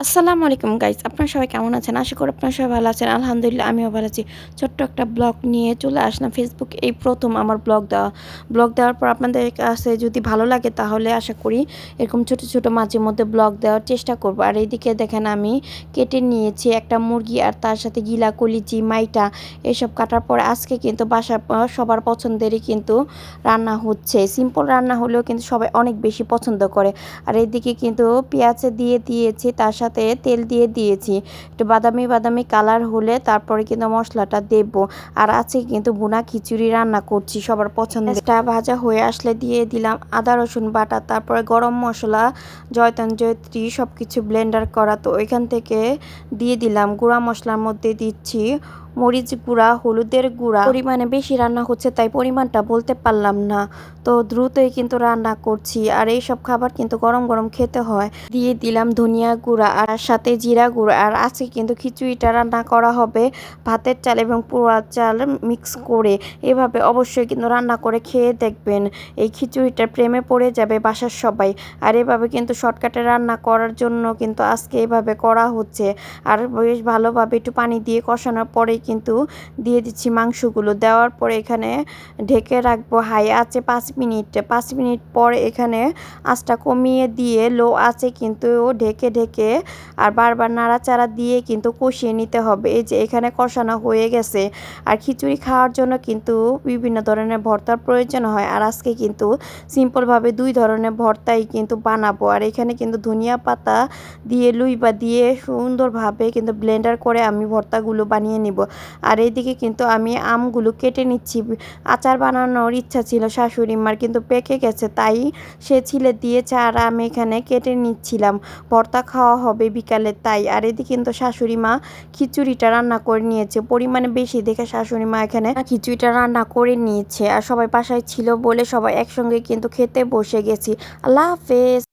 আসসালামু আলাইকুম গাইস, আপনারা সবাই কেমন আছেন? আশা করি আপনারা সবাই ভালো আছেন। আলহামদুলিল্লাহ আমিও ভালো আছি। ছোট্ট একটা ব্লগ নিয়ে চলে আসলাম ফেসবুক। এই প্রথম আমার ব্লগ দেওয়া। ব্লগ দেওয়ার পর আপনাদের কাছে যদি ভালো লাগে তাহলে আশা করি এরকম ছোট ছোট মাঝে মধ্যে ব্লগ দেওয়ার চেষ্টা করব। আর এইদিকে দেখেন আমি কেটে নিয়েছি একটা মুরগি আর তার সাথে গিলা, কলিজি, মাইটা এসব কাটার পরে আজকে কিন্তু সবার পছন্দেরই কিন্তু রান্না হচ্ছে। সিম্পল রান্না হলেও কিন্তু সবাই অনেক বেশি পছন্দ করে। আর এইদিকে কিন্তু পেঁয়াজ দিয়ে দিয়েছি, তার সাথে তেল দিয়ে দিয়েছি। একটু বাদামি বাদামি কালার হলে তারপরে কিন্তু মশলাটা দেব। আর আজকে কিন্তু ভুনা খিচুড়ি রান্না করছি সবার পছন্দের। এটা ভাজা হয়ে আসলে দিয়ে দিলাম আদা রসুন বাটা, তারপরে গরম মশলা, জয়তান জয়ত্রী সব কিছু ব্লেন্ডার করা। তো ওইখান থেকে দিয়ে দিলাম গুঁড়া মশলার মধ্যে দিচ্ছি মরিচ গুঁড়া, হলুদের গুঁড়া। পরিমাণে বেশি রান্না হচ্ছে তাই পরিমাণটা বলতে পারলাম না। তো দ্রুতই কিন্তু রান্না করছি। আর এইসব খাবার কিন্তু গরম গরম খেতে হয়। দিয়ে দিলাম ধনিয়া গুঁড়া আর সাথে জিরা গুঁড়া। আর আজকে কিন্তু খিচুড়িটা রান্না করা হবে ভাতের চাল এবং পোড়া চাল মিক্স করে। এভাবে অবশ্যই কিন্তু রান্না করে খেয়ে দেখবেন। এই খিচুড়িটার প্রেমে পড়ে যাবে বাসার সবাই। আর এভাবে কিন্তু শর্টকাটে রান্না করার জন্য কিন্তু আজকে এভাবে করা হচ্ছে। আর বেশ ভালোভাবে একটু পানি দিয়ে কষানোর পরেই কিন্তু দিয়ে দিচ্ছি মাংসগুলো। দেওয়ার পরে এখানে ঢেকে রাখবো হাই আঁচে 5 মিনিট। 5 মিনিট পর এখানে আঁচটা কমিয়ে দিয়ে লো আঁচে কিন্তু ঢেকে ঢেকে আর বারবার নাড়াচাড়া দিয়ে কিন্তু কষিয়ে নিতে হবে। এই যে এখানে কষানো হয়ে গেছে। আর খিচুড়ি খাওয়ার জন্য কিন্তু বিভিন্ন ধরনের ভর্তার প্রয়োজন হয়। আর আজকে কিন্তু সিম্পলভাবে 2 ধরনের ভর্তাই কিন্তু বানাবো। আর এখানে কিন্তু ধনিয়া পাতা দিয়ে লুইবা দিয়ে সুন্দরভাবে কিন্তু ব্লেন্ডার করে আমি ভর্তাগুলো বানিয়ে নিব। আর এইদিকে কিন্তু আমি আমগুলো কেটে নিচ্ছি। আচার বানানোর ইচ্ছা ছিল শাশুড়ি মার, কিন্তু পেকে গেছে তাই সে ছিলে দিয়েছে আর আমি এখানে কেটে নিচ্ছিলাম। ভর্তা খাওয়া হবে বিকালে তাই। আর এদিকে কিন্তু শাশুড়ি মা খিচুড়িটা রান্না করে নিয়েছে পরিমাণে বেশি দেখে শাশুড়ি মা এখানে খিচুড়িটা রান্না করে নিয়েছে। আর সবাই বাসায় ছিল বলে সবাই একসঙ্গে কিন্তু খেতে বসে গেছি। আল্লাহ হাফেজ।